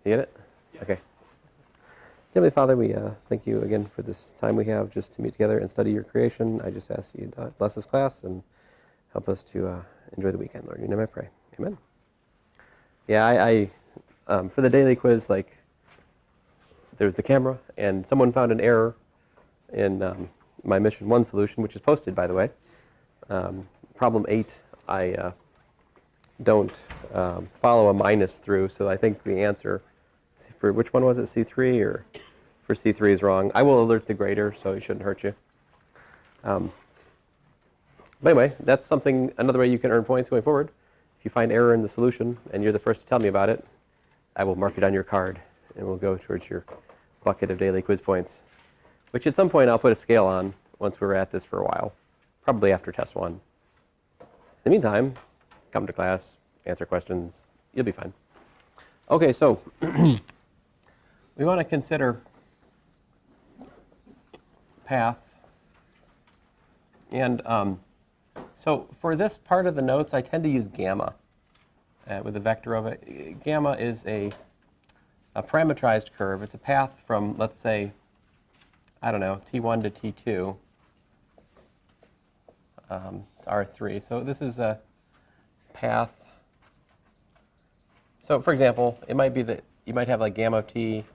You get it? Yeah. Okay. Heavenly Father, we thank you again for this time we have just to meet together and study your creation. I just ask you to bless this class and help us to enjoy the weekend, Lord. In your name I pray. Amen. Yeah, I for the daily quiz, like, there's the camera, and someone found an error in my Mission 1 solution, which is posted, by the way. Problem 8, I don't follow a minus through, so I think the answer for which one was it, C3 or for C3 is wrong. I will alert the grader, so it shouldn't hurt you. But anyway, that's something, another way you can earn points going forward. If you find error in the solution and you're the first to tell me about it, I will mark it on your card and we'll go towards your bucket of daily quiz points, which at some point I'll put a scale on once we're at this for a while, probably after test 1. In the meantime, come to class, answer questions, you'll be fine. Okay, so we want to consider path. And so for this part of the notes, I tend to use gamma with a vector of it. Gamma is a parameterized curve. It's a path from, let's say, I don't know, T1 to T2, R3. So this is a path. So for example, it might be that you might have like gamma of t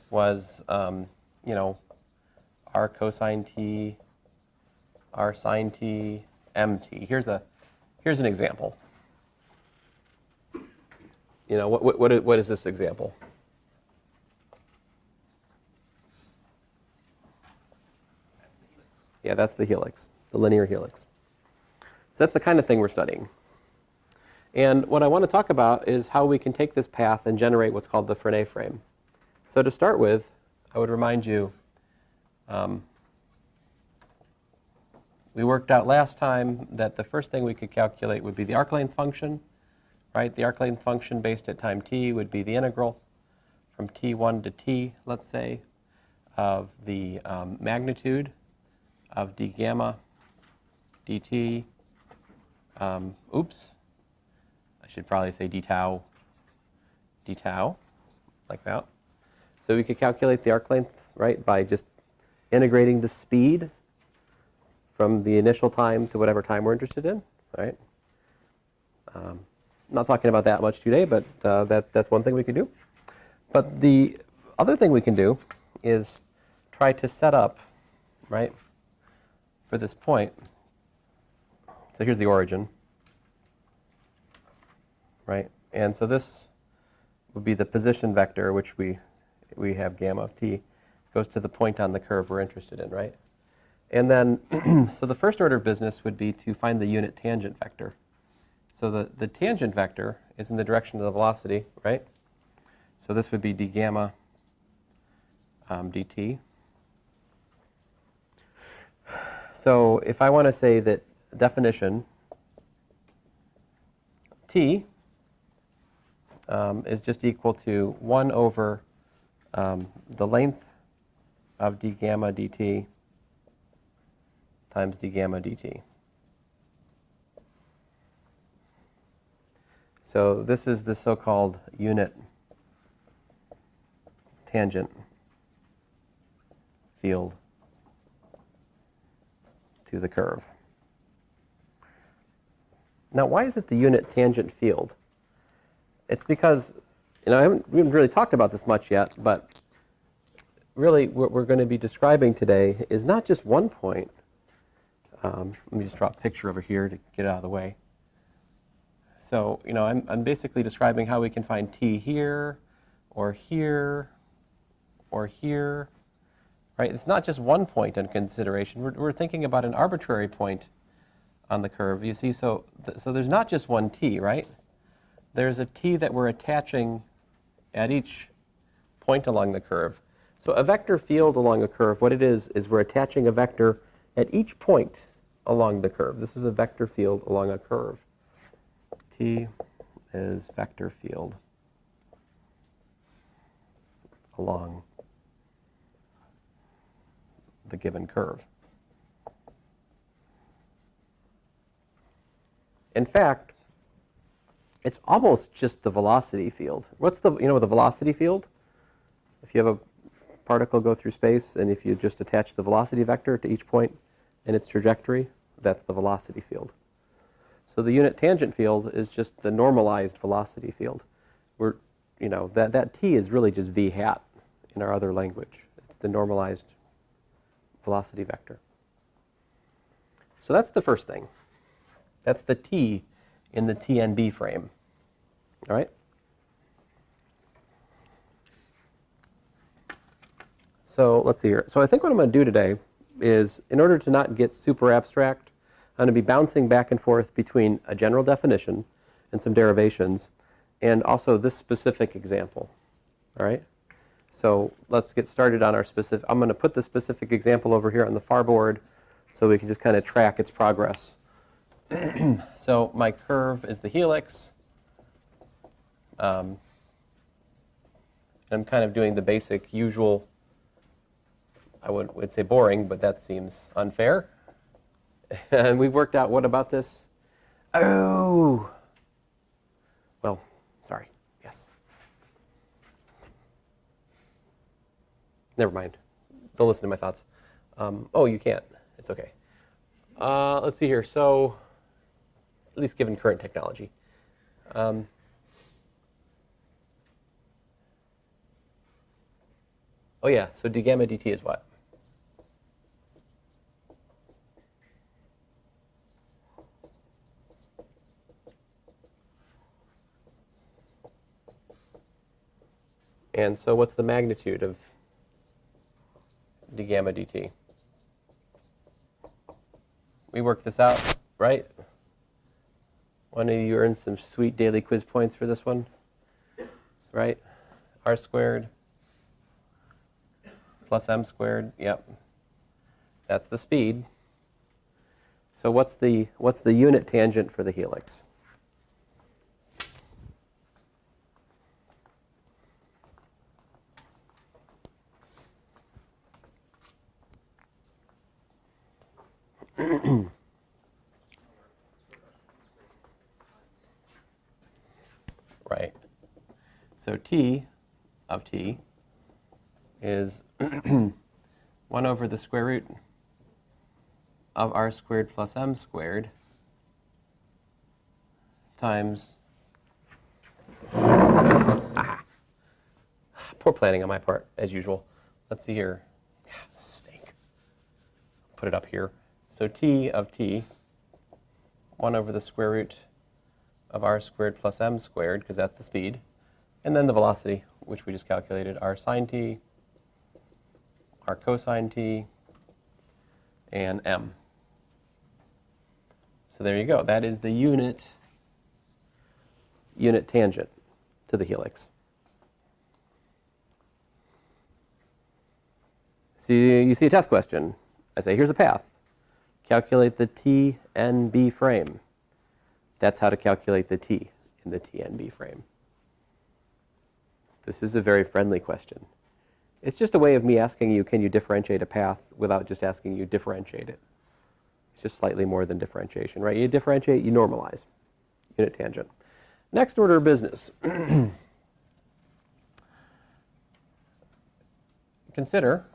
was, you know, r cosine t, r sine t, mt. Here's an example. You know, what is this example? Yeah, that's the helix, the linear helix. So that's the kind of thing we're studying. And what I want to talk about is how we can take this path and generate what's called the Frenet frame. So to start with, I would remind you, we worked out last time that the first thing we could calculate would be the arc length function, right? The arc length function based at time t would be the integral from t1 to t, let's say, of the magnitude of d gamma dt. Oops. I should probably say d tau, like that. So we could calculate the arc length, right, by just integrating the speed from the initial time to whatever time we're interested in, right? Not talking about that much today, but that's one thing we could do. But the other thing we can do is try to set up, right, for this point. So here's the origin, right? And so this would be the position vector, which we have gamma of t, goes to the point on the curve we're interested in, right? And then, so the first order of business would be to find the unit tangent vector. So the tangent vector is in the direction of the velocity, right? So this would be d gamma dt. So if I want to say that definition t is just equal to 1 over the length of d gamma dt times d gamma dt. So this is the so-called unit tangent field to the curve. Now, why is it the unit tangent field? It's because, you know, we haven't really talked about this much yet, but really what we're going to be describing today is not just one point. Let me just draw a picture over here to get it out of the way. So, you know, I'm basically describing how we can find t here, or here, or here, right? It's not just one point in consideration. We're thinking about an arbitrary point on the curve. You see, so there's not just one t, right? There's a t that we're attaching at each point along the curve. So a vector field along a curve, what it is we're attaching a vector at each point along the curve. This is a vector field along a curve. T is vector field along the given curve. In fact, It's almost just the velocity field. What's the velocity field? If you have a particle go through space and if you just attach the velocity vector to each point in its trajectory, that's the velocity field. So the unit tangent field is just the normalized velocity field. That t is really just v hat in our other language. It's the normalized velocity vector. So that's the first thing. That's the t in the TNB frame. All right? So let's see here. So I think what I'm going to do today is, in order to not get super abstract, I'm going to be bouncing back and forth between a general definition and some derivations, and also this specific example. All right? So let's get started on our specific. I'm going to put the specific example over here on the far board so we can just kind of track its progress. So my curve is the helix. I'm kind of doing the basic usual, I would say boring, but that seems unfair. And we worked out, what about this? Oh! Well, sorry. Yes. Never mind. Don't listen to my thoughts. Oh, you can't. It's okay. Let's see here. So, at least given current technology. Oh yeah, so d gamma dt is what? And so what's the magnitude of d gamma dt? We worked this out, right? One of you earned some sweet daily quiz points for this one, right? R squared plus m squared, yep. That's the speed. So what's the unit tangent for the helix? Right. So t of t is 1 over the square root of r squared plus m squared times, poor planning on my part, as usual. Let's see here. Stink. Put it up here. So t of t, 1 over the square root of r squared plus m squared, because that's the speed, and then the velocity, which we just calculated, r sine t, r cosine t, and m. So there you go. That is the unit tangent to the helix. So you see a test question. I say, here's a path. Calculate the TNB frame. That's how to calculate the t in the TNB frame. This is a very friendly question. It's just a way of me asking you, can you differentiate a path, without just asking you differentiate it. It's just slightly more than differentiation, right? You differentiate, you normalize. Unit tangent. Next order of business. Consider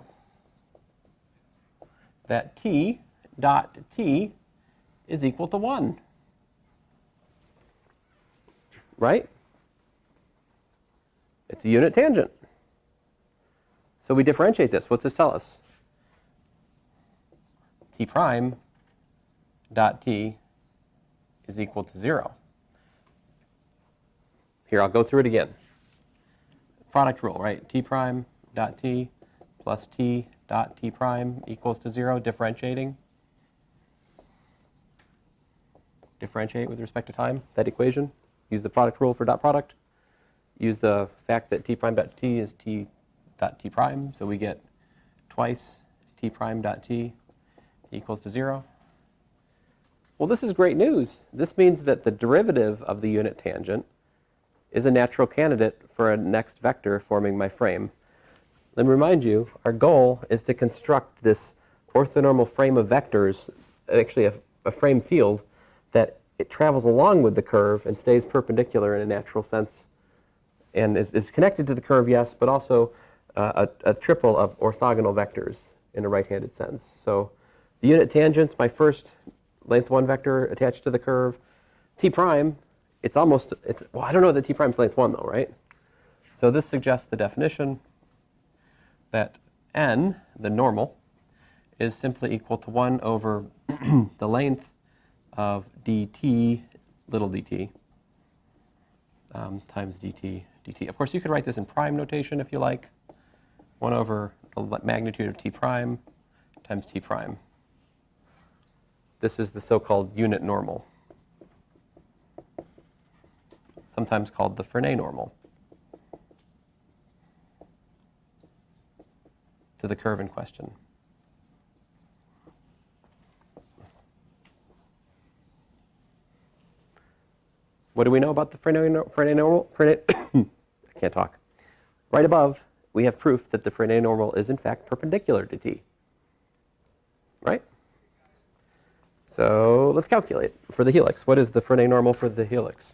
that t dot t is equal to 1. Right? It's a unit tangent. So we differentiate this. What's this tell us? T prime dot t is equal to 0. Here, I'll go through it again. Product rule, right? T prime dot t plus t dot t prime equals to 0, differentiating. Differentiate with respect to time, that equation. Use the product rule for dot product. Use the fact that t prime dot t is t dot t prime, so we get twice t prime dot t equals to 0. Well, this is great news. This means that the derivative of the unit tangent is a natural candidate for a next vector forming my frame. Let me remind you, our goal is to construct this orthonormal frame of vectors, actually a frame field, that it travels along with the curve and stays perpendicular in a natural sense, and is connected to the curve, yes, but also a triple of orthogonal vectors in a right-handed sense. So the unit tangent's my first length 1 vector attached to the curve. T prime, well, I don't know that T prime's length 1 though, right? So this suggests the definition that n, the normal, is simply equal to 1 over the length of dt, little dt, times dt. Of course, you could write this in prime notation if you like. 1 over the magnitude of t prime times t prime. This is the so-called unit normal, sometimes called the Frenet normal, to the curve in question. What do we know about the Frenet normal? I can't talk. Right above, we have proof that the Frenet normal is in fact perpendicular to t. Right? So let's calculate for the helix. What is the Frenet normal for the helix?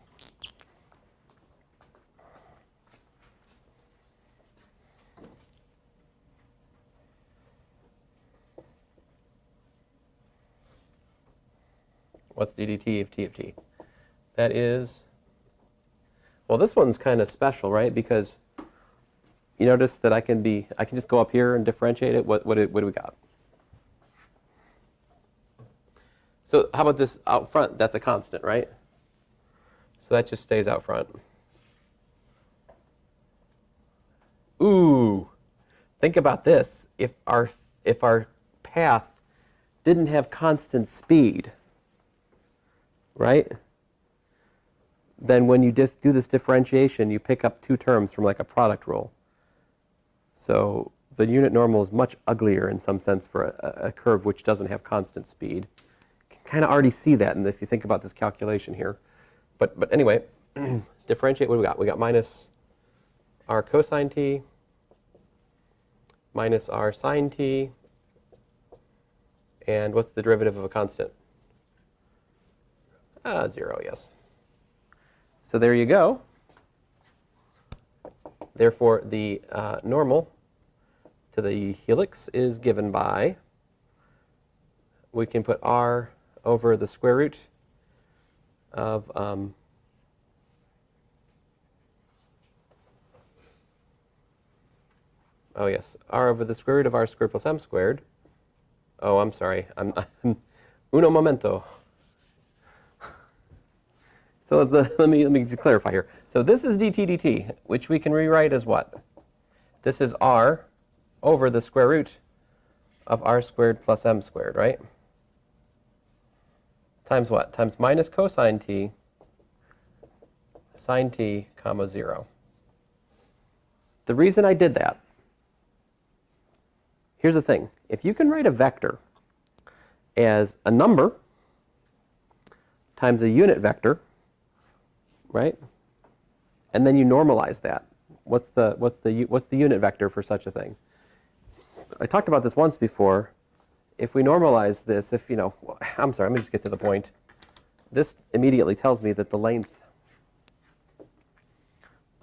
What's d dt of t of t? That is, well, this one's kind of special, right? Because you notice that I can just go up here and differentiate it. What do we got? So how about this out front? That's a constant, right? So that just stays out front. Ooh, think about this. If our path didn't have constant speed, right? Then when you do this differentiation, you pick up two terms from like a product rule. So the unit normal is much uglier in some sense for a curve which doesn't have constant speed. You can kind of already see that, and if you think about this calculation here. But anyway, differentiate, what do we got? We got minus r cosine t minus r sine t, and what's the derivative of a constant? 0, yes. So there you go. Therefore, the normal to the helix is given by, we can put r over the square root of oh yes, r over the square root of r squared plus m squared. Oh, I'm sorry. I'm uno momento. So let me just clarify here. So this is dt, which we can rewrite as what? This is r over the square root of r squared plus m squared, right? Times what? Times minus cosine t sine t comma 0. The reason I did that, here's the thing. If you can write a vector as a number times a unit vector, right? And then you normalize that. What's the unit vector for such a thing? I talked about this once before. If we normalize this, I'm sorry, let me just get to the point. This immediately tells me that the length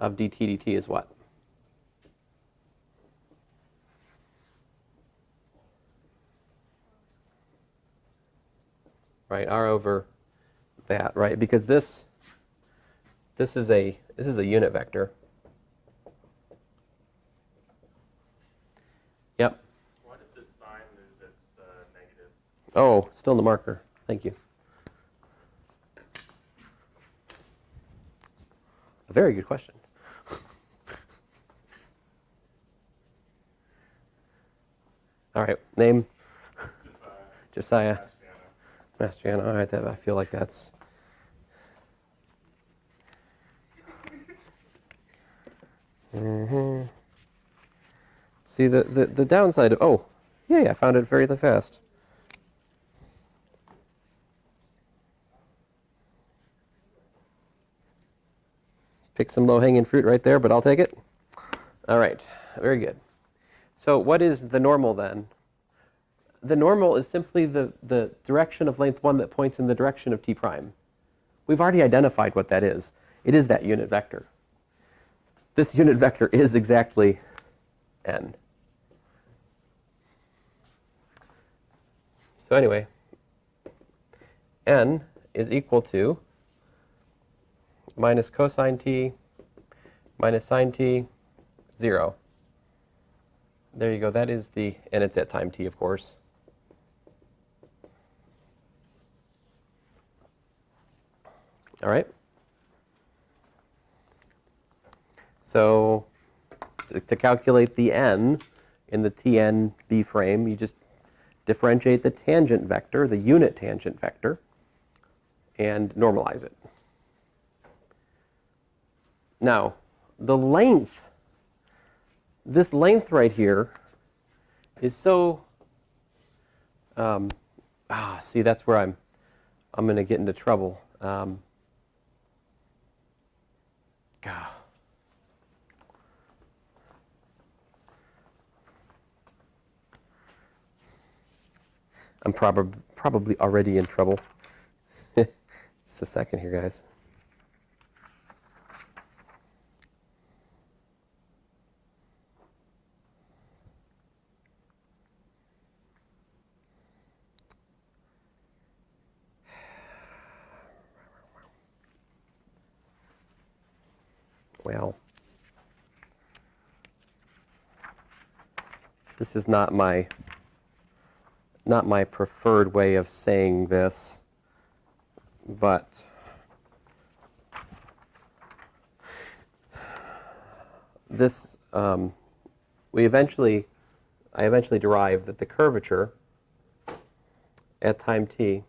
of dt dt is what? Right, r over that, right? Because this is a unit vector. Yep. Why did this sign lose its negative? Oh, still in the marker. Thank you. A very good question. All right, name? Josiah. Mastriano. All right, I feel like that's... Mm-hmm. See, the downside of... Oh, yeah, I found it very fast. Pick some low-hanging fruit right there, but I'll take it. All right, very good. So what is the normal then? The normal is simply the direction of length 1 that points in the direction of t prime. we've already identified what that is. It is that unit vector. This unit vector is exactly n. So anyway, n is equal to minus cosine t minus sine t, 0. There you go. That is the, and it's at time t, of course. All right. So to calculate the n in the TNB frame, you just differentiate the tangent vector, the unit tangent vector, and normalize it. Now, the length, this length right here is so, see, that's where I'm going to get into trouble. God. I'm probably already in trouble. Just a second here, guys. Well, this is not my preferred way of saying this, but this I eventually derived that the curvature at time t,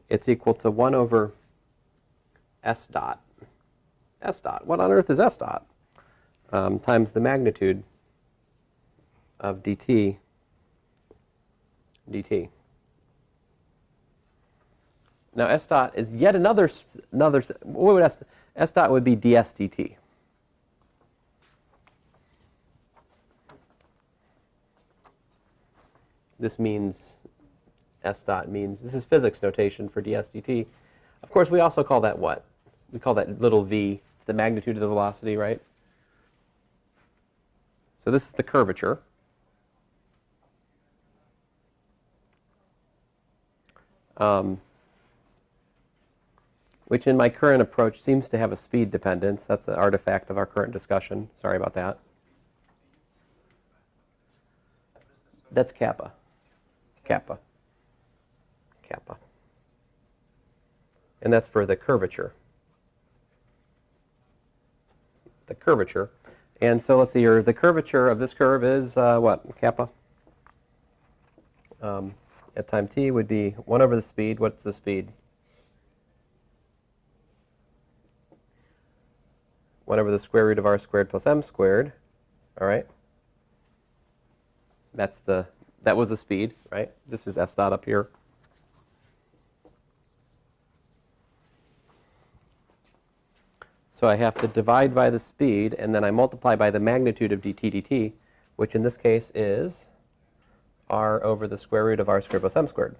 it's equal to 1 over s dot. S dot. What on earth is s dot? Times the magnitude of dt. Now s dot is yet another. What would s dot would be ds dt. This means s dot means, this is physics notation for ds dt. Of course, we also call that what? We call that little v, the magnitude of the velocity, right? So this is the curvature. Which in my current approach seems to have a speed dependence. That's an artifact of our current discussion. Sorry about that. That's kappa. Kappa. Kappa. And that's for the curvature. The curvature. And so let's see here. The curvature of this curve is what? Kappa. At time t would be 1 over the speed. What's the speed? 1 over the square root of r squared plus m squared. All right. That was the speed, right? This is s dot up here. So I have to divide by the speed, and then I multiply by the magnitude of dt dt, which in this case is r over the square root of r squared plus m squared.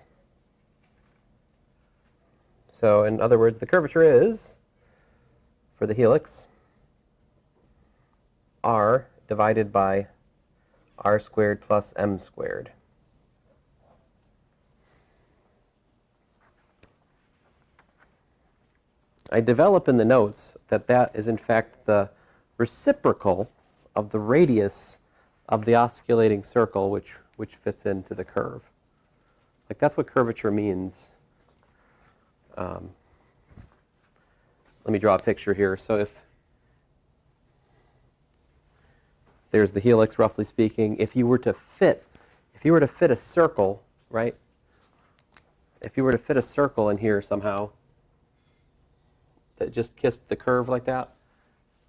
So in other words, the curvature is, for the helix, r divided by r squared plus m squared. I develop in the notes that that is in fact the reciprocal of the radius of the osculating circle which fits into the curve. Like that's what curvature means. Let me draw a picture here. So if there's the helix, roughly speaking, if you were to fit a circle, right? If you were to fit a circle in here somehow that just kissed the curve like that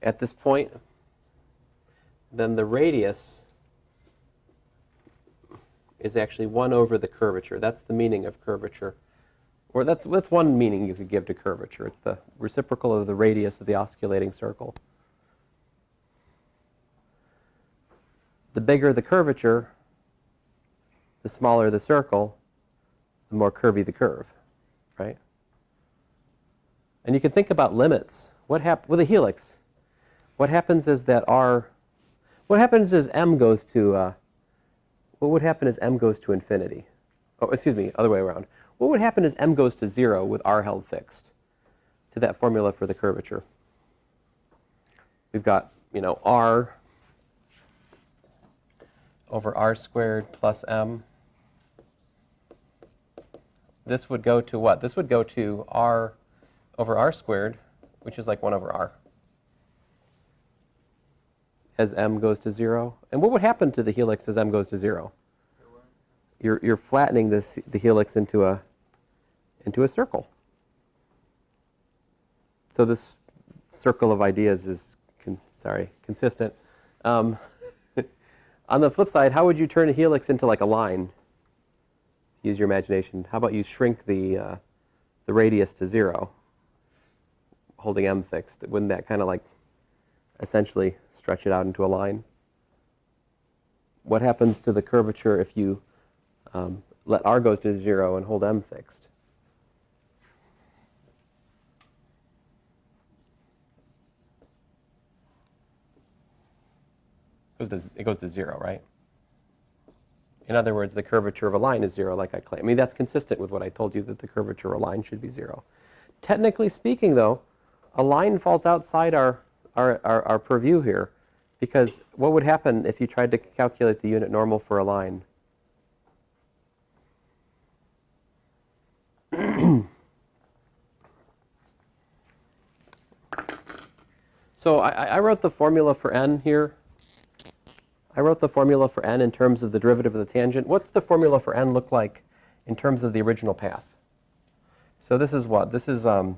at this point, then the radius is actually 1 over the curvature. That's the meaning of curvature. Or that's one meaning you could give to curvature. It's the reciprocal of the radius of the osculating circle. The bigger the curvature, the smaller the circle, the more curvy the curve, right? And you can think about limits. What happens with a helix? What happens is that what happens is m goes to, what would happen as m goes to infinity? Oh, excuse me, other way around. What would happen as m goes to 0 with r held fixed to that formula for the curvature? We've got, r over r squared plus m. This would go to what? This would go to r over r squared, which is like 1 over r, as m goes to 0. And what would happen to the helix as m goes to 0? You're flattening the helix into a circle. So this circle of ideas is consistent. On the flip side, how would you turn a helix into like a line? Use your imagination. How about you shrink the radius to 0, holding m fixed? Wouldn't that kind of like essentially stretch it out into a line? What happens to the curvature if you let r go to 0 and hold m fixed? It goes to 0, right? In other words, the curvature of a line is 0, like I claim. I mean, that's consistent with what I told you, that the curvature of a line should be 0. Technically speaking, though, a line falls outside our purview here, because what would happen if you tried to calculate the unit normal for a line? So I wrote the formula for n here. I wrote the formula for n in terms of the derivative of the tangent. What's the formula for n look like in terms of the original path? So this is what? This is 1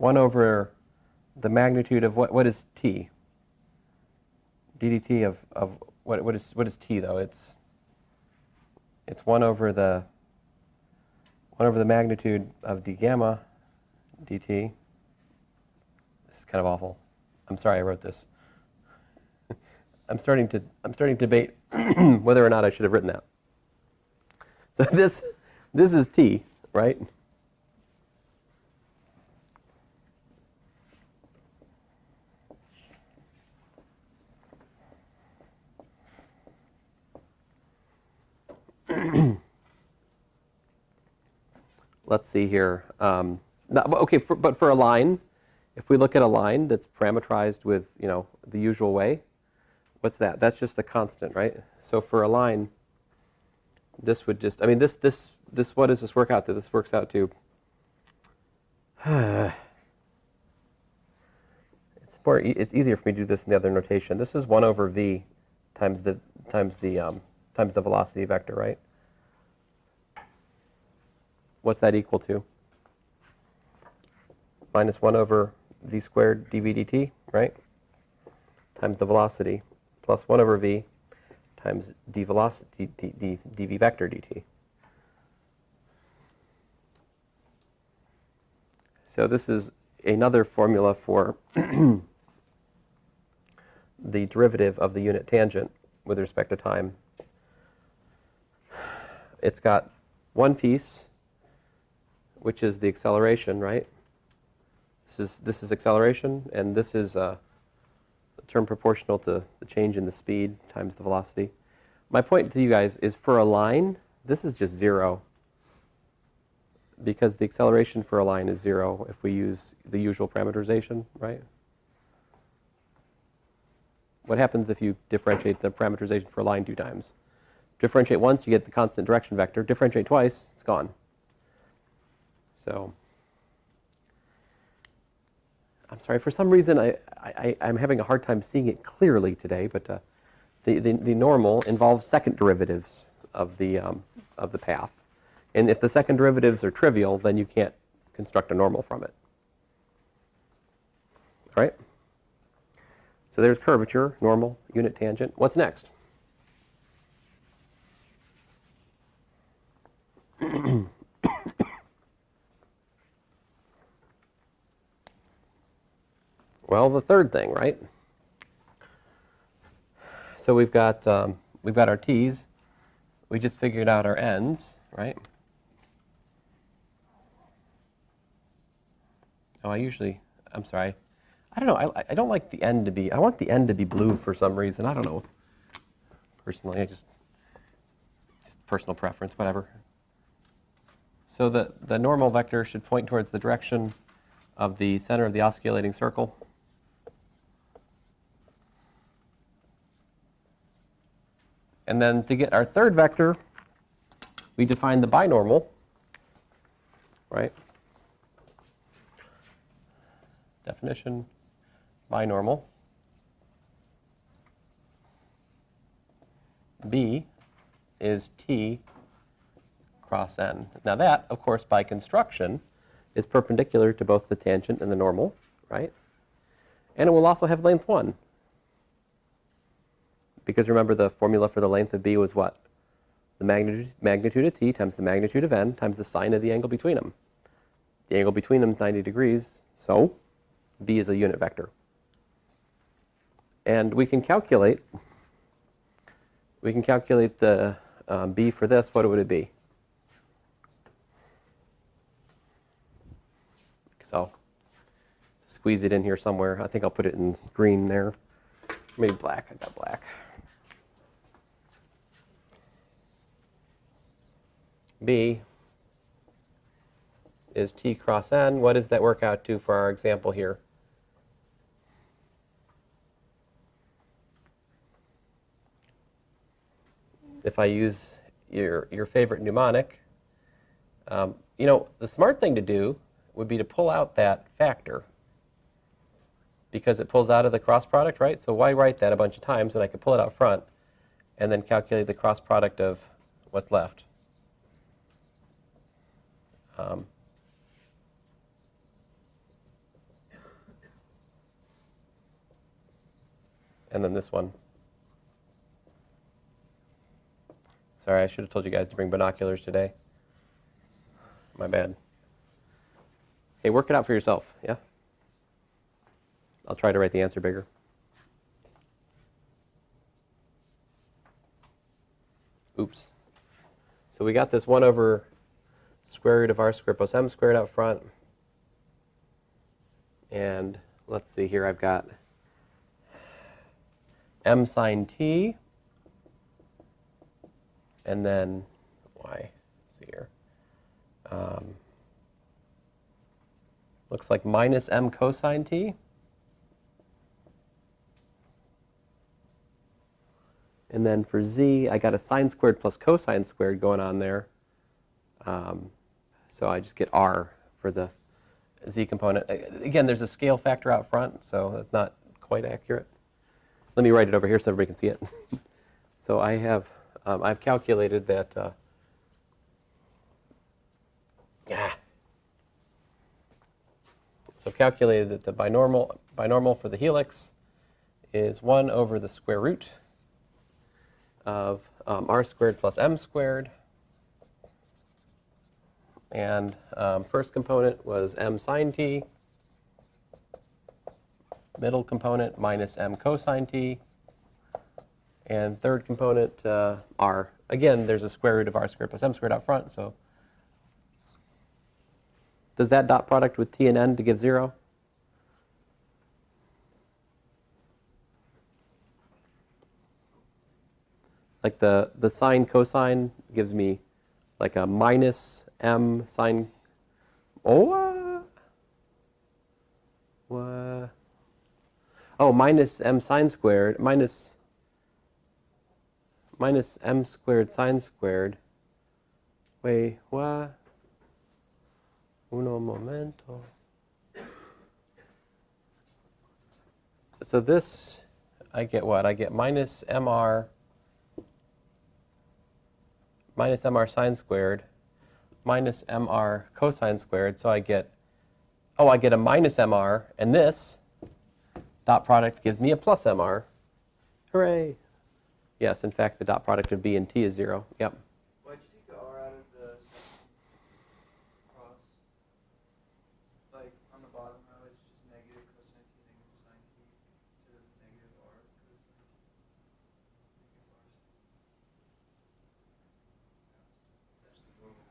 over the magnitude of what is t? ddt of what is t though? It's 1 over the magnitude of d gamma dt. This is kind of awful. I'm sorry I wrote this. I'm starting to debate whether or not I should have written that. So this is t, right? Let's see here. But for a line, if we look at a line that's parametrized with, the usual way, what's that? That's just a constant, right? So for a line, this would just, this, what does this work out to? This works out to, it's easier for me to do this in the other notation. This is 1 over v times the velocity vector, right? What's that equal to? Minus 1 over v squared dv dt, right? Times the velocity plus 1 over v times d velocity dv vector dt. So this is another formula for the derivative of the unit tangent with respect to time. It's got one piece, which is the acceleration, right? This is acceleration, and this is a term proportional to the change in the speed times the velocity. My point to you guys is, for a line, this is just 0, because the acceleration for a line is 0 if we use the usual parameterization, right? What happens if you differentiate the parameterization for a line 2 times? Differentiate once, you get the constant direction vector. Differentiate twice, it's gone. So I'm sorry, for some reason I'm having a hard time seeing it clearly today, but the normal involves second derivatives of the path. And if the second derivatives are trivial, then you can't construct a normal from it. All right? So there's curvature, normal, unit tangent. What's next? Well, the third thing, right? So we've got our t's. We just figured out our n's, right? Oh, I'm sorry. I don't know. I don't like the end to be, I want the end to be blue for some reason. I don't know. Personally, just personal preference, whatever. So the normal vector should point towards the direction of the center of the osculating circle. And then to get our third vector, we define the binormal, right? Definition, binormal. B is T cross N. Now that, of course, by construction, is perpendicular to both the tangent and the normal, right? And it will also have length 1. Because remember, the formula for the length of B was what? The magnitude of T times the magnitude of N times the sine of the angle between them. The angle between them is 90 degrees, so B is a unit vector. And we can calculate the B for this. What would it be? So squeeze it in here somewhere. I think I'll put it in green there. Maybe black. I got black. B is T cross N. What does that work out to for our example here? If I use your favorite mnemonic, you know, the smart thing to do would be to pull out that factor because it pulls out of the cross product, right? So why write that a bunch of times when I could pull it out front and then calculate the cross product of what's left? And then this one. Sorry, I should have told you guys to bring binoculars today. My bad. Hey, work it out for yourself, yeah? I'll try to write the answer bigger. Oops. So we got this 1 over square root of r squared plus m squared out front. And let's see here, I've got m sine t, and then y. Let's see here. Looks like minus m cosine t. And then for z, I got a sine squared plus cosine squared going on there. So I just get r for the z component. Again, there's a scale factor out front, so that's not quite accurate. Let me write it over here so everybody can see it. So I have, I've calculated that, so calculated that the binormal for the helix is 1 over the square root of r squared plus m squared. And first component was m sine t. Middle component minus m cosine t. And third component, r. Again, there's a square root of r squared plus m squared out front, so. Does that dot product with t and n to give 0? Like the sine cosine gives me like a minus m sine. Oh, oh, minus m sine squared minus m squared sine squared. Wait, what? Uno momento. So this, I get what? I get minus mr sine squared minus mr cosine squared. So I get, oh, I get a minus mr, and this dot product gives me a plus mr. Hooray! Yes, in fact, the dot product of b and t is 0. Yep. Why'd you take the r out of the second cross? Like, on the bottom row, it's just negative cosine t, negative sine t, instead of negative r cosine t. That's the normal.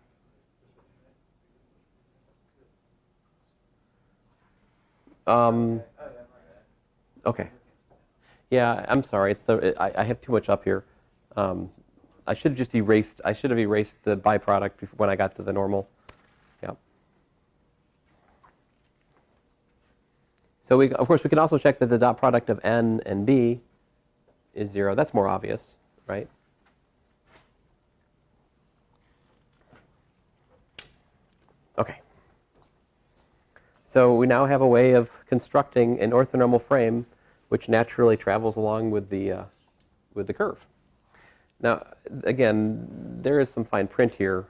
Um, Oh, yeah, my bad. okay. Yeah, I'm sorry. It's I have too much up here. I should have just erased. I should have erased the byproduct when I got to the normal. Yeah. So of course, we can also check that the dot product of n and b is 0. That's more obvious, right? Okay. So we now have a way of constructing an orthonormal frame which naturally travels along with the curve. Now, again, there is some fine print here.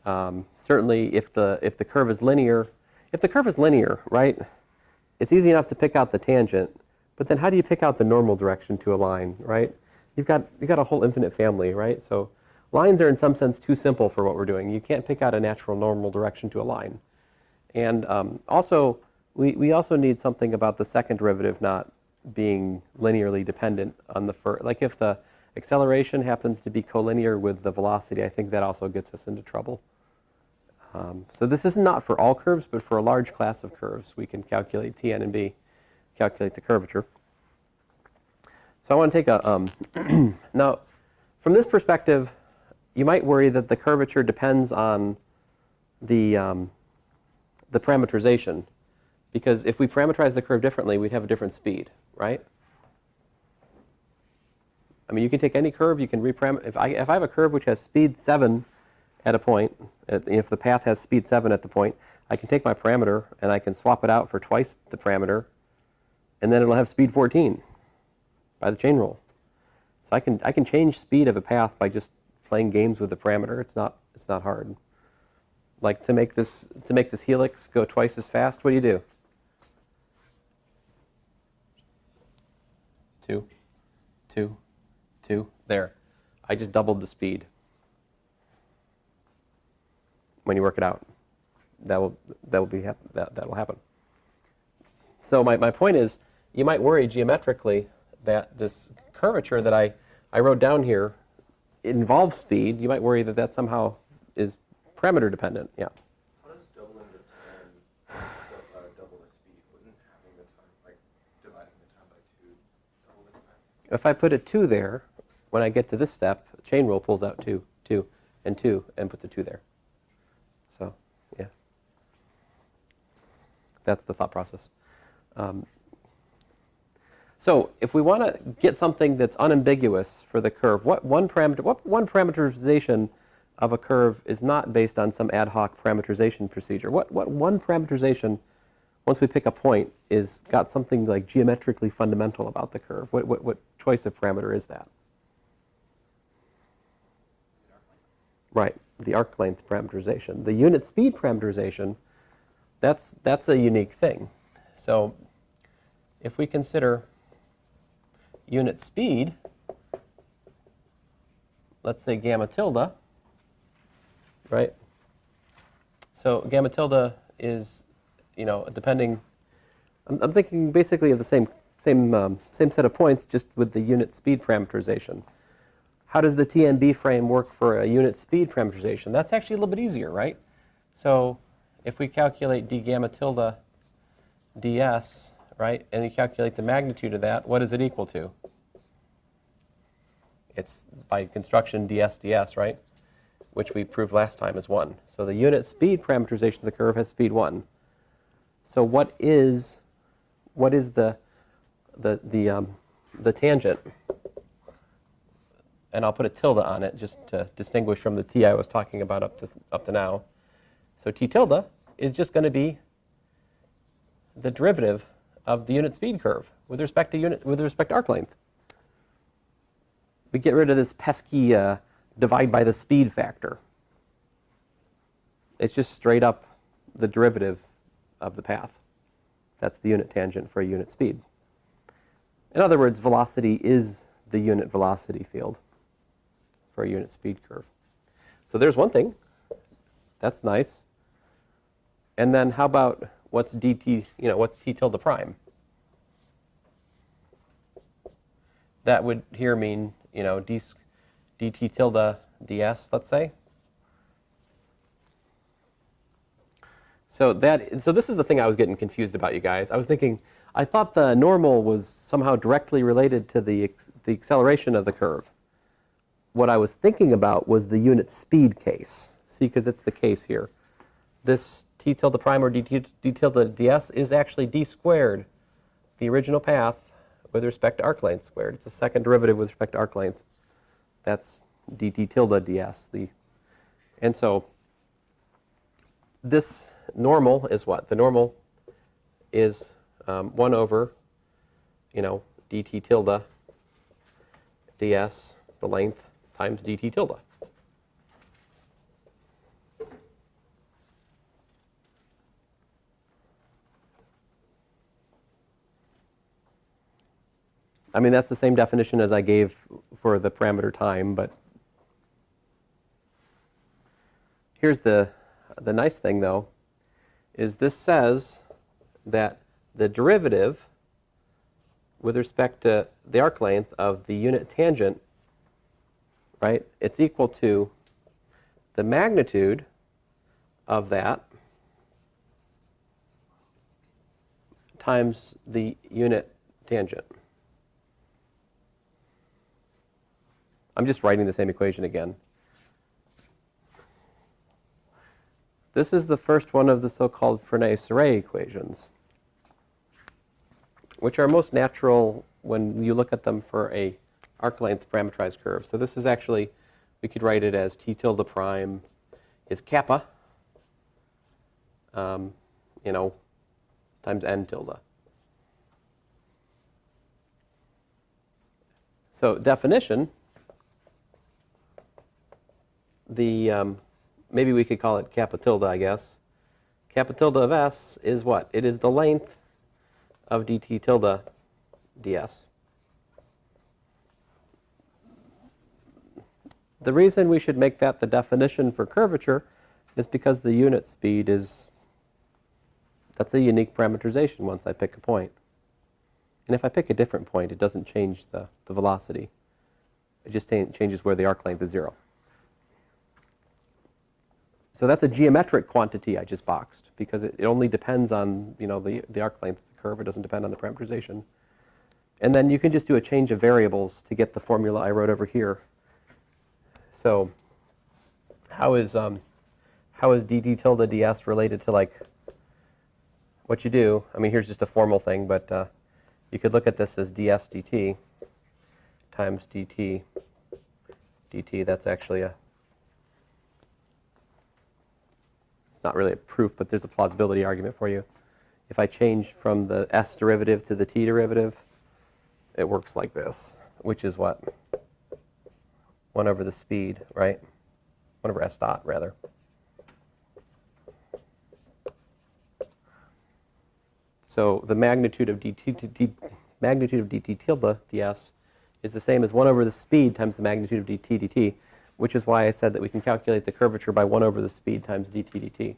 Certainly, if the curve is linear, right, it's easy enough to pick out the tangent. But then, how do you pick out the normal direction to a line, right? You've got a whole infinite family, right? So lines are in some sense too simple for what we're doing. You can't pick out a natural normal direction to a line. And also, we also need something about the second derivative not being linearly dependent on the first. Like if the acceleration happens to be collinear with the velocity, I think that also gets us into trouble. So this is not for all curves, but for a large class of curves, we can calculate Tn and B, calculate the curvature. So I want to take a, now, from this perspective, you might worry that the curvature depends on the parameterization. Because if we parameterize the curve differently, we'd have a different speed, right? I mean, you can take any curve, you can reparameter. If I have a curve which has speed 7 at a point, if the path has speed 7 at the point, I can take my parameter and I can swap it out for twice the parameter, and then it'll have speed 14 by the chain rule. So I can change speed of a path by just playing games with the parameter. It's not hard. Like to make this helix go twice as fast, what do? 2, 2, 2. There. I just doubled the speed. When you work it out, that'll happen. So my point is, you might worry geometrically that this curvature that I wrote down here involves speed. You might worry that that somehow is parameter dependent. Yeah. How does doubling the time double the speed? Wouldn't having the time, like dividing the time by 2, double the time? If I put a 2 there, when I get to this step, the chain rule pulls out 2, 2, and 2, and puts a 2 there. So, yeah. That's the thought process. So if we want to get something that's unambiguous for the curve, what one parameterization of a curve is not based on some ad hoc parameterization procedure? What one parameterization, once we pick a point, is got something like geometrically fundamental about the curve? What choice of parameter is that? Right, the arc length parameterization. The unit speed parameterization, that's a unique thing. So if we consider unit speed, let's say gamma tilde, right? So gamma tilde is, depending. I'm thinking basically of the same set of points, just with the unit speed parameterization. How does the TNB frame work for a unit speed parameterization? That's actually a little bit easier, right? So if we calculate d gamma tilde ds, right, and you calculate the magnitude of that, what is it equal to? It's by construction ds, right? Which we proved last time is 1. So the unit speed parameterization of the curve has speed 1. So what is the tangent? And I'll put a tilde on it just to distinguish from the t I was talking about up to now. So t tilde is just going to be the derivative of the unit speed curve with respect to arc length. We get rid of this pesky divide by the speed factor. It's just straight up the derivative of the path. That's the unit tangent for a unit speed. In other words, velocity is the unit velocity field for a unit speed curve. So there's one thing. That's nice. And then how about what's dt, what's t tilde prime? That would here mean, dt tilde ds, let's say. So this is the thing I was getting confused about, you guys. I was thinking, I thought the normal was somehow directly related to the acceleration of the curve. What I was thinking about was the unit speed case. See, because it's the case here. This t tilde prime or d tilde ds is actually d squared, the original path with respect to arc length squared. It's a second derivative with respect to arc length. That's dt tilde ds. And so this normal is what? The normal is 1 over, dt tilde ds, the length, times dt tilde. I mean, that's the same definition as I gave for the parameter time, but here's the nice thing, though, is this says that the derivative with respect to the arc length of the unit tangent, right, it's equal to the magnitude of that times the unit tangent. I'm just writing the same equation again. This is the first one of the so-called Fresnay-Serret equations, which are most natural when you look at them for a arc length parametrized curve. So this is actually, we could write it as t tilde prime is kappa, times n tilde. So definition, maybe we could call it kappa tilde, I guess. Kappa tilde of s is what? It is the length of dt tilde ds. The reason we should make that the definition for curvature is because the unit speed that's a unique parameterization once I pick a point. And if I pick a different point, it doesn't change the velocity. It just changes where the arc length is 0. So that's a geometric quantity I just boxed, because it only depends on the arc length of the curve. It doesn't depend on the parameterization. And then you can just do a change of variables to get the formula I wrote over here. So how is dt tilde ds related to what you do? I mean, here's just a formal thing, but you could look at this as ds dt times dt. That's actually it's not really a proof, but there's a plausibility argument for you. If I change from the s derivative to the t derivative, it works like this, which is what? 1 over the speed, right? 1 over s dot, rather. So the magnitude of dt tilde ds is the same as 1 over the speed times the magnitude of dt dt, which is why I said that we can calculate the curvature by 1 over the speed times dt dt.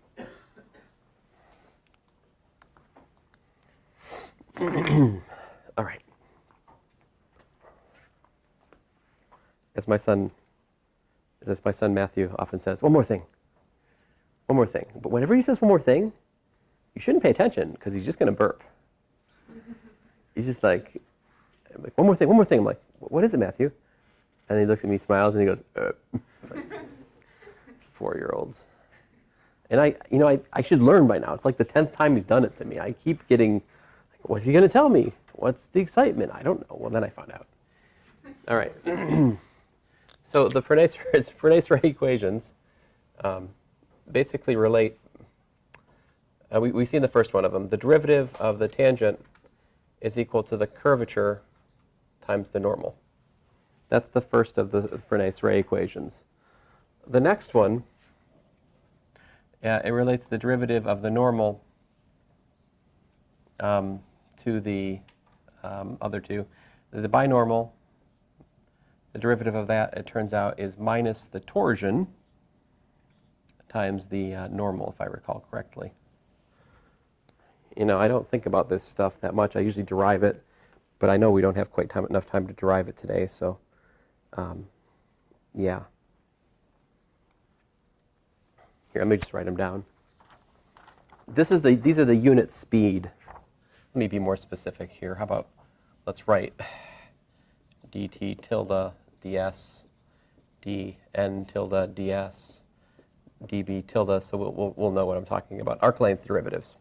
All right. As my son Matthew often says, one more thing. But whenever he says one more thing, you shouldn't pay attention, because he's just going to burp. He's just like, one more thing. I'm like, what is it, Matthew? And he looks at me, smiles, and he goes, like 4-year-olds. And I should learn by now. It's like the 10th time he's done it to me. I keep getting, like, what's he going to tell me? What's the excitement? I don't know. Well, then I found out. All right. So the Fresnay-Serret equations basically relate. We see in the first one of them, the derivative of the tangent is equal to the curvature times the normal. That's the first of the Fresnay-Serret equations. The next one, it relates the derivative of the normal to the other two. The binormal, the derivative of that, it turns out, is minus the torsion times the normal, if I recall correctly. I don't think about this stuff that much. I usually derive it, but I know we don't have quite enough time to derive it today, so yeah. Here, let me just write them down. these are the unit speed. Let me be more specific here. How about, let's write dt tilde ds, dn tilde ds, db tilde, so we'll know what I'm talking about. Arc length derivatives.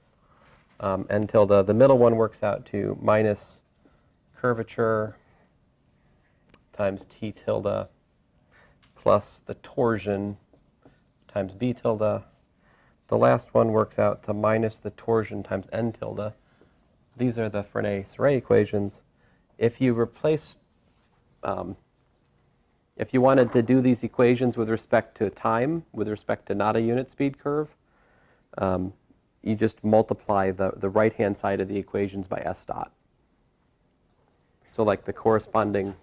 N tilde, the middle one works out to minus curvature times t tilde plus the torsion times b tilde. The last one works out to minus the torsion times n tilde. These are the Frenet-Serre equations. If you replace, if you wanted to do these equations with respect to time, with respect to not a unit speed curve, you just multiply the right-hand side of the equations by s dot. So like the corresponding,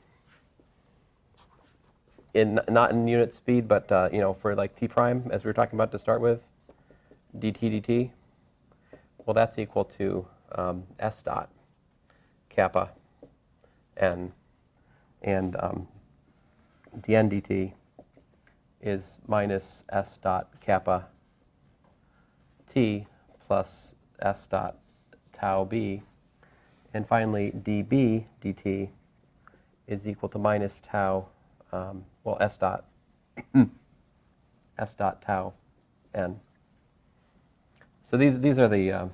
not in unit speed, but you know, for like t prime, as we were talking about to start with, dt, well, that's equal to s dot kappa n, and dn dt is minus s dot kappa t plus s dot tau b, and finally db dt is equal to minus tau, well, s dot s dot tau n. So these are the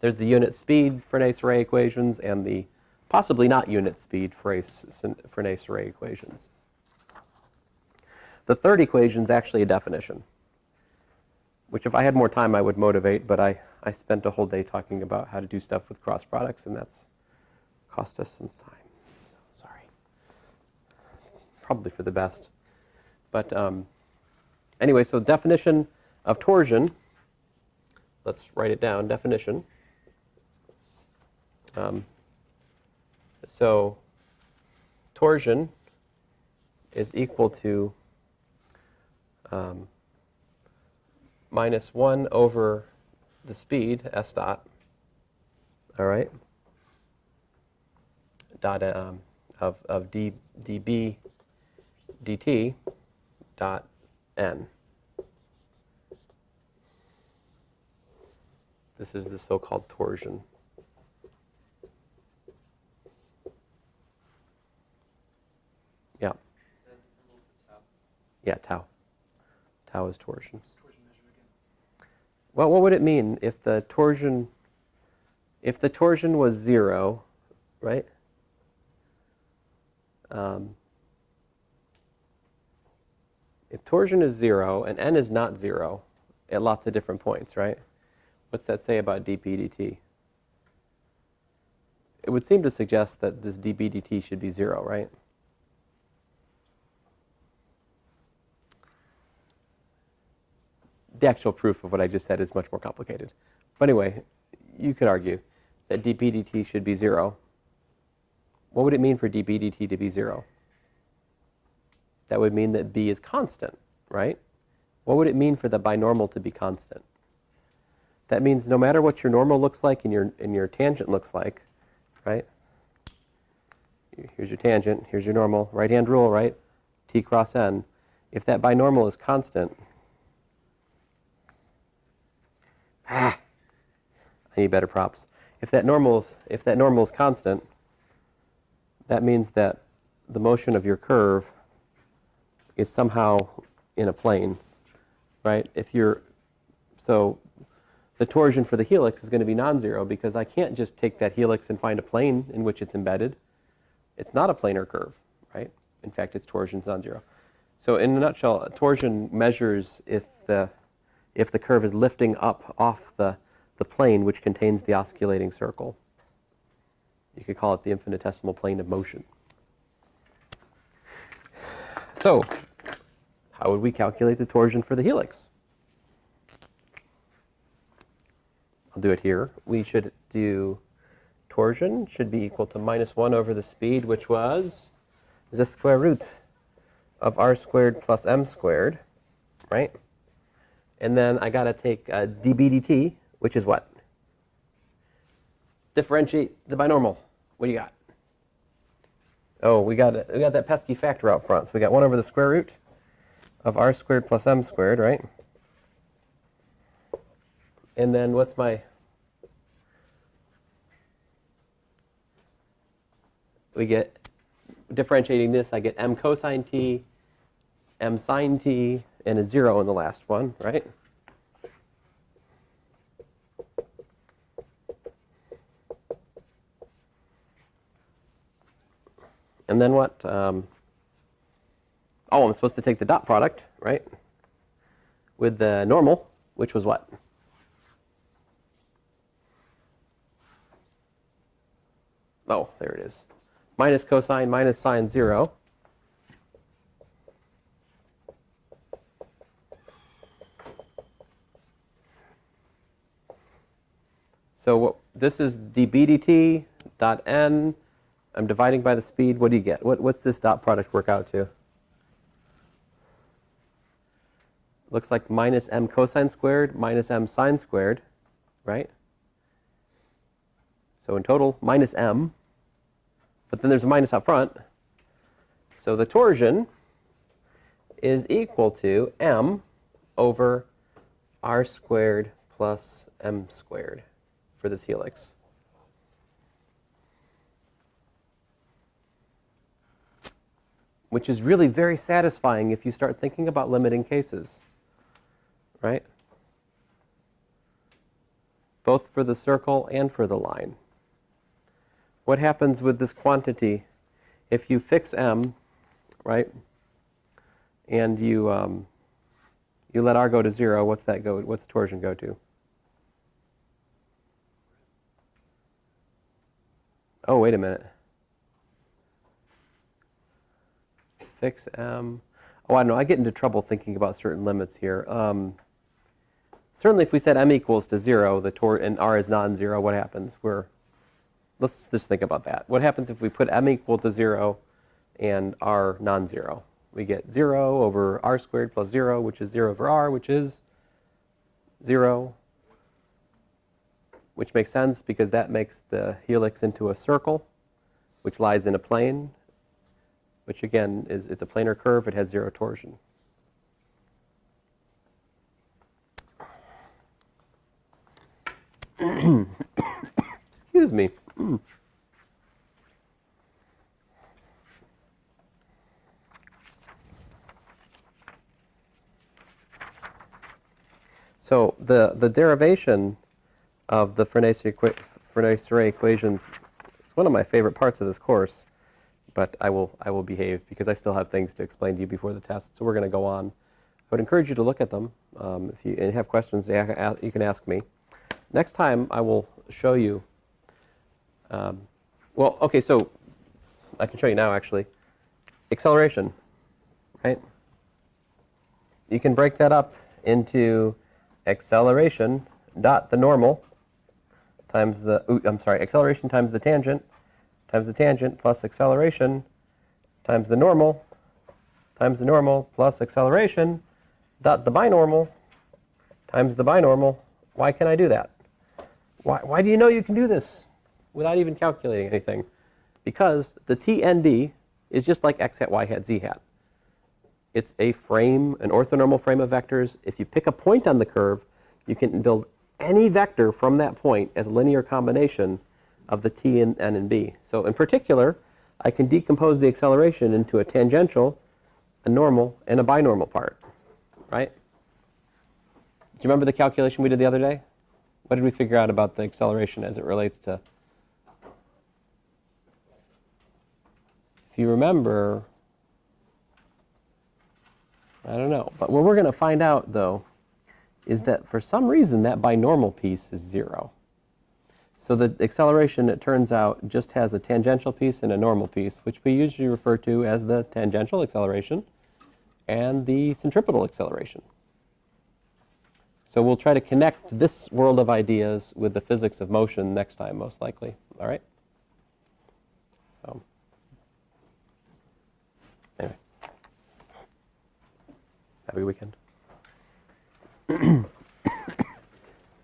there's the unit speed Frenet-Serre equations and the possibly not unit speed Frenet-Serre equations. The third equation is actually a definition, which if I had more time I would motivate, but I spent a whole day talking about how to do stuff with cross products, and that's cost us some time. So sorry. Probably for the best. But anyway, so definition of torsion. Let's write it down. Definition. So torsion is equal to minus 1 over the speed, s dot, all right, dot of db dt dot n. This is the so-called torsion. Yeah. Is that the symbol for tau? Yeah, tau. Tau is torsion. What's torsion measured again? Well, what would it mean if the torsion was 0, right? If torsion is 0 and n is not 0 at lots of different points, right? What's that say about dp dt? It would seem to suggest that this dp dt should be 0, right? The actual proof of what I just said is much more complicated. But anyway, you could argue that dp dt should be 0. What would it mean for dp dt to be 0? That would mean that b is constant, right? What would it mean for the binormal to be constant? That means no matter what your normal looks like and your tangent looks like, right? Here's your tangent, here's your normal, right-hand rule, right? T cross n. If that binormal is constant, I need better props. If that normal is constant, that means that the motion of your curve is somehow in a plane, right? So the torsion for the helix is going to be non-zero because I can't just take that helix and find a plane in which it's embedded. It's not a planar curve, right? In fact, its torsion is non-zero. So in a nutshell, torsion measures if the curve is lifting up off the plane which contains the osculating circle. You could call it the infinitesimal plane of motion. So how would we calculate the torsion for the helix? I'll do it here. We should do torsion should be equal to minus 1 over the speed, which was the square root of r squared plus m squared, right? And then I got to take db dt, which is what? Differentiate the binormal. What do you got? Oh, we got that pesky factor out front. So we got 1 over the square root of r squared plus m squared, right? And then what's my, we get, differentiating this, I get m cosine t, m sine t, and a 0 in the last one, right? And then what? Oh, I'm supposed to take the dot product, right? With the normal, which was what? Oh, there it is. Minus cosine minus sine 0. So what, this is dB dt dot n. I'm dividing by the speed. What do you get? What's this dot product work out to? Looks like minus m cosine squared minus m sine squared, right? So in total, minus m. But then there's a minus up front. So the torsion is equal to m over r squared plus m squared for this helix. Which is really very satisfying if you start thinking about limiting cases, right? Both for the circle and for the line. What happens with this quantity if you fix m, right, and you let r go to 0? What's that go? What's the torsion go to? Oh, wait a minute. Fix m. Oh, I don't know. I get into trouble thinking about certain limits here. Certainly, if we set m equals to 0, and r is non-zero, what happens? Let's just think about that. What happens if we put m equal to 0 and r non-zero? We get 0 over r squared plus 0, which is 0 over r, which is 0, which makes sense because that makes the helix into a circle, which lies in a plane, which again is a planar curve. It has 0 torsion. Excuse me. So the derivation of the Fresnel equations is one of my favorite parts of this course, but I will behave because I still have things to explain to you before the test. So we're going to go on. I would encourage you to look at them. If you have questions, you can ask me. Next time I will show you. Well, okay, so I can show you now actually. Acceleration, right? You can break that up into acceleration dot the normal times the, acceleration times the tangent plus acceleration times the normal plus acceleration dot the binormal times the binormal. Why can I do that? Why do you know you can do this without even calculating anything? Because the TNB is just like x hat, y hat, z hat. It's a frame, an orthonormal frame of vectors. If you pick a point on the curve, you can build any vector from that point as a linear combination of the t and n and b. So in particular, I can decompose the acceleration into a tangential, a normal, and a binormal part, right? Do you remember the calculation we did the other day? What did we figure out about the acceleration as it relates to? If you remember, I don't know. But what we're going to find out, though, is that for some reason that binormal piece is 0. So the acceleration, it turns out, just has a tangential piece and a normal piece, which we usually refer to as the tangential acceleration and the centripetal acceleration. So we'll try to connect this world of ideas with the physics of motion next time, most likely. All right? Anyway. Happy weekend.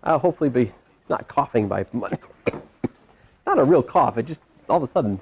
I'll hopefully be not coughing by Monday. It's not a real cough. It just all of a sudden